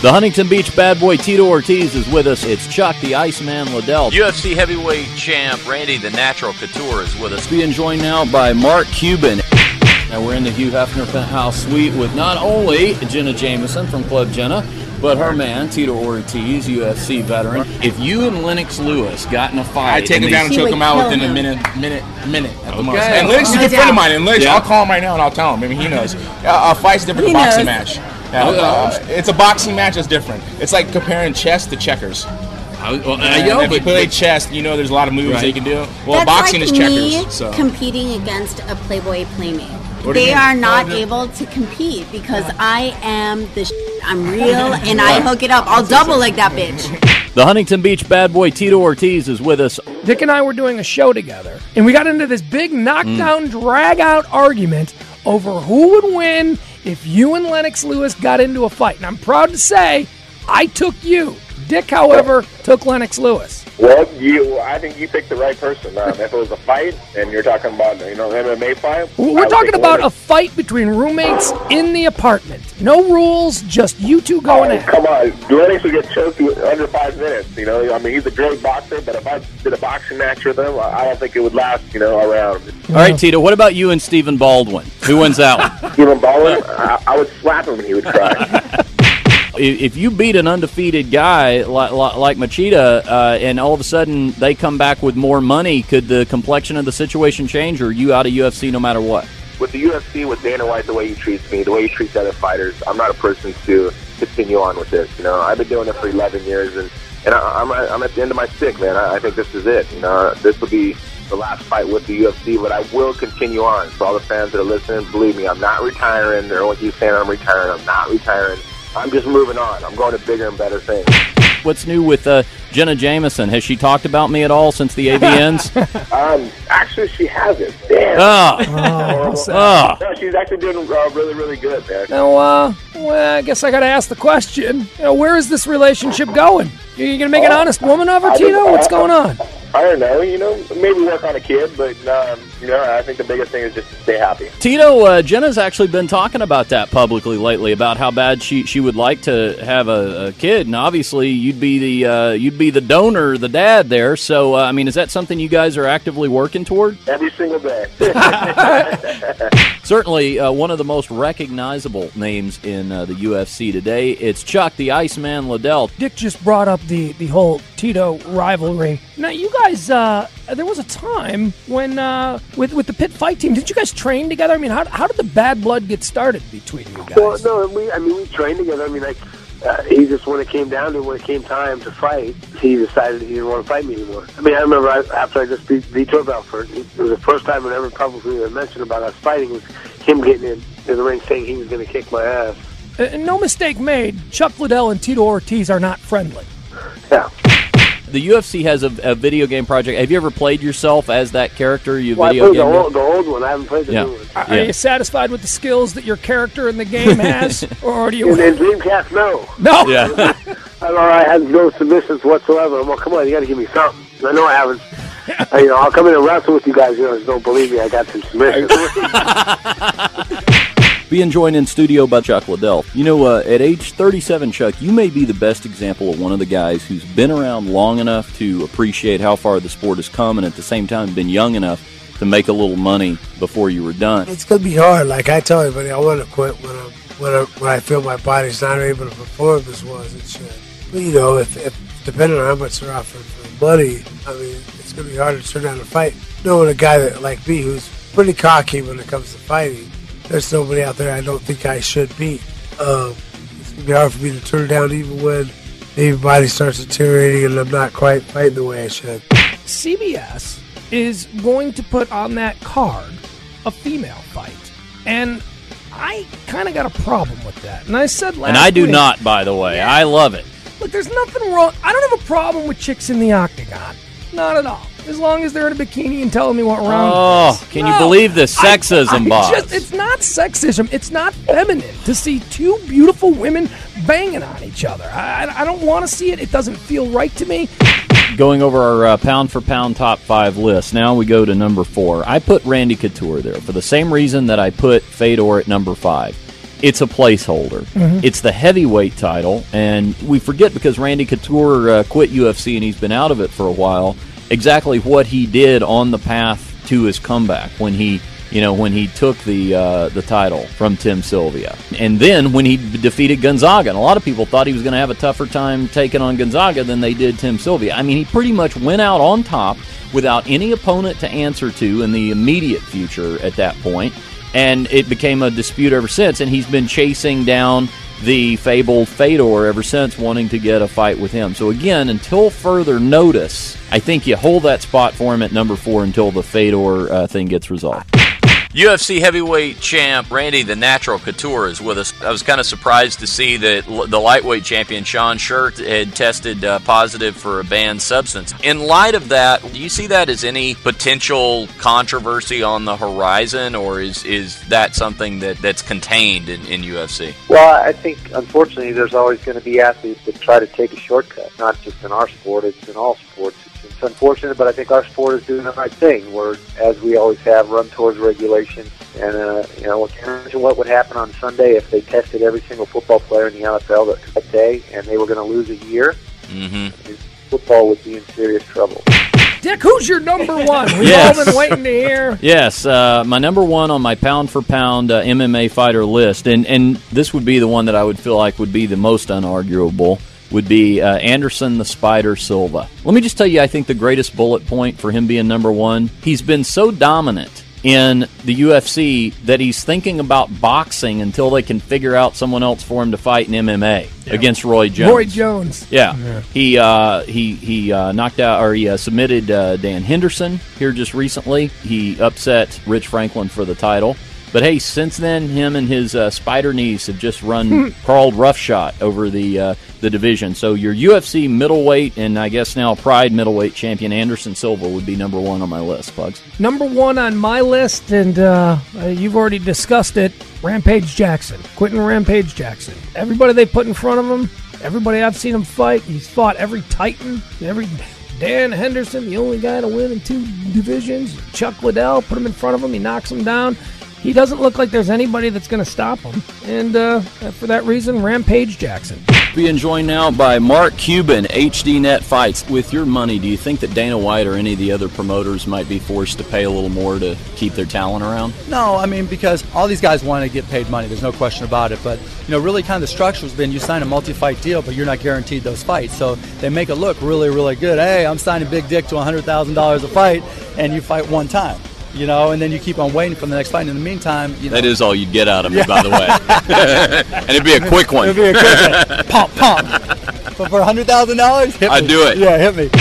The Huntington Beach bad boy Tito Ortiz is with us. It's Chuck, the Iceman Liddell. UFC heavyweight champ Randy the Natural Couture is with us. Being joined now by Mark Cuban. Now we're in the Hugh Hefner Penthouse Suite with not only Jenna Jameson from Club Jenna, but her man, Tito Ortiz, UFC veteran. If you and Lennox Lewis got in a fight... I'd take him down and choke him out within a minute at the most. And Lennox is a good friend of mine, and Lennox, I'll call him right now and I'll tell him. I mean, he knows. A fight's different than a boxing match. It's a boxing match that's different. It's like comparing chess to checkers. If you play chess, you know there's a lot of moves they can do. Well, that's boxing like is checkers. Me so competing against a Playboy Playmate. They are not able to compete because I am the I'm real and I hook it up. I'll double like that bitch. The Huntington Beach bad boy Tito Ortiz is with us. Dick and I were doing a show together, and we got into this big knockdown, drag-out argument over who would win if you and Lennox Lewis got into a fight. And I'm proud to say I took you. Dick, however, took Lennox Lewis. Well, I think you picked the right person. If it was a fight, and you're talking about MMA fight, we're talking about a fight between roommates in the apartment. No rules, just you two going at it. Come on, Lennox would get choked under 5 minutes. I mean, he's a great boxer, but if I did a boxing match with him, I don't think it would last. A round. All right, Tito. What about you and Stephen Baldwin? Who wins that one? Stephen Baldwin, I would slap him and he would cry. If you beat an undefeated guy like Machida and all of a sudden they come back with more money, could the complexion of the situation change, or are you out of UFC no matter what? With the UFC, with Dana White, the way he treats me, the way he treats other fighters, I'm not a person to continue on with this. I've been doing it for 11 years, and I'm at the end of my stick, man. I think this is it. This will be the last fight with the UFC, but I will continue on. So all the fans that are listening, believe me, I'm not retiring. Everyone keeps saying I'm retiring. I'm not retiring. I'm just moving on. I'm going to bigger and better things. What's new with Jenna Jameson? Has she talked about me at all since the AVNs? Actually, she hasn't. Damn. No, she's actually doing really, really good, man. Now, well, I guess I got to ask the question. Where is this relationship going? You going to make an honest woman of her, Tito? What's going on? I don't know. Maybe work on a kid, but I think the biggest thing is just to stay happy. Tito, Jenna's actually been talking about that publicly lately, about how bad she would like to have a kid, and obviously you'd be the donor, the dad there. So, is that something you guys are actively working toward? Every single day. Certainly, one of the most recognizable names in the UFC today. It's Chuck, the Iceman Liddell. Dick just brought up the whole Tito rivalry. Now, you guys, there was a time when, with the Pit Fight team, did you guys train together? How did the bad blood get started between you guys? Well, no, we trained together. He just, when it came time to fight, he decided he didn't want to fight me anymore. I remember after I just beat Vitor Belfort, it was the first time I ever publicly mentioned about us fighting, was him getting in the ring saying he was going to kick my ass. No mistake made, Chuck Liddell and Tito Ortiz are not friendly. Yeah. The UFC has a video game project. Have you ever played yourself as that character? I played the old one. I haven't played the new one. Are you satisfied with the skills that your character in the game has? Or do you... In Dreamcast, no. No? Yeah. I had no submissions whatsoever. Well, come on, you got to give me something. I know I haven't. I'll come in and wrestle with you guys. Don't believe me. I got some submissions. Being joined in studio by Chuck Liddell. At age 37, Chuck, you may be the best example of one of the guys who's been around long enough to appreciate how far the sport has come, and at the same time been young enough to make a little money before you were done. It's going to be hard. Like I tell everybody, I want to quit when I feel my body's not able to perform as well as it should. But, if depending on how much they're offering for money, it's going to be hard to turn down a fight. Knowing a guy that like me who's pretty cocky when it comes to fighting, there's nobody out there I don't think I should beat. It's going to be hard for me to turn down even when maybe my body starts deteriorating and I'm not quite fighting the way I should. CBS is going to put on that card a female fight. And I kind of got a problem with that. And I said last And I do week, not, by the way. Yeah. I love it. Look, there's nothing wrong. I don't have a problem with chicks in the octagon. Not at all. As long as they're in a bikini and telling me what round it is. Can you believe the sexism, boss? It's not sexism. It's not feminine to see two beautiful women banging on each other. I don't want to see it. It doesn't feel right to me. Going over our pound-for-pound top 5 list. Now we go to number 4. I put Randy Couture there for the same reason that I put Fedor at number 5. it's a placeholder. It's the heavyweight title, and we forget because Randy Couture quit UFC and he's been out of it for a while, exactly what he did on the path to his comeback when he took the title from Tim Sylvia. And then when he defeated Gonzaga, and a lot of people thought he was going to have a tougher time taking on Gonzaga than they did Tim Sylvia. I mean, he pretty much went out on top without any opponent to answer to in the immediate future at that point. And it became a dispute ever since, and he's been chasing down the fabled Fedor ever since, wanting to get a fight with him. So again, until further notice, I think you hold that spot for him at number 4 until the Fedor thing gets resolved. UFC heavyweight champ Randy the Natural Couture is with us. I was kind of surprised to see that the lightweight champion Sean Schertz had tested positive for a banned substance. In light of that, do you see that as any potential controversy on the horizon, or is that something that's contained in UFC? Well, I think, unfortunately, there's always going to be athletes that try to take a shortcut, not just in our sport, it's in all sports. It's unfortunate, but I think our sport is doing the right thing. We're, as we always have, run towards regulations. And, imagine what would happen on Sunday if they tested every single football player in the NFL that day and they were going to lose a year. Football would be in serious trouble. Dick, who's your number 1? We've all been waiting to hear. Yes, my number 1 on my pound-for-pound MMA fighter list, and this would be the one that I would feel like would be the most unarguable, would be Anderson the Spider Silva. Let me just tell you, I think the greatest bullet point for him being number 1, he's been so dominant in the UFC that he's thinking about boxing until they can figure out someone else for him to fight in MMA against Roy Jones. Roy Jones. Yeah. He knocked out, or he submitted Dan Henderson here just recently. He upset Rich Franklin for the title. But hey, since then, him and his spider knees have just crawled roughshod over the division. So your UFC middleweight and I guess now Pride middleweight champion Anderson Silva would be number 1 on my list, Pugs. Number 1 on my list, and you've already discussed it, Rampage Jackson. Quentin Rampage Jackson. Everybody they put in front of him, everybody I've seen him fight, he's fought every Titan, every Dan Henderson, the only guy to win in 2 divisions. Chuck Liddell, put him in front of him, he knocks him down. He doesn't look like there's anybody that's going to stop him. And for that reason, Rampage Jackson. Being joined now by Mark Cuban, HDNet Fights. With your money, do you think that Dana White or any of the other promoters might be forced to pay a little more to keep their talent around? No, I mean, because all these guys want to get paid money. There's no question about it. But, really kind of the structure has been you sign a multi-fight deal, but you're not guaranteed those fights. So they make it look really, really good. Hey, I'm signing Big Dick to $100,000 a fight, and you fight one time. And then you keep on waiting for the next fight. And in the meantime, that is all you'd get out of me, by the way. And it'd be a quick one. It'd be a quick one. Pump. But for $100,000, hit me. I'd do it. Yeah, hit me.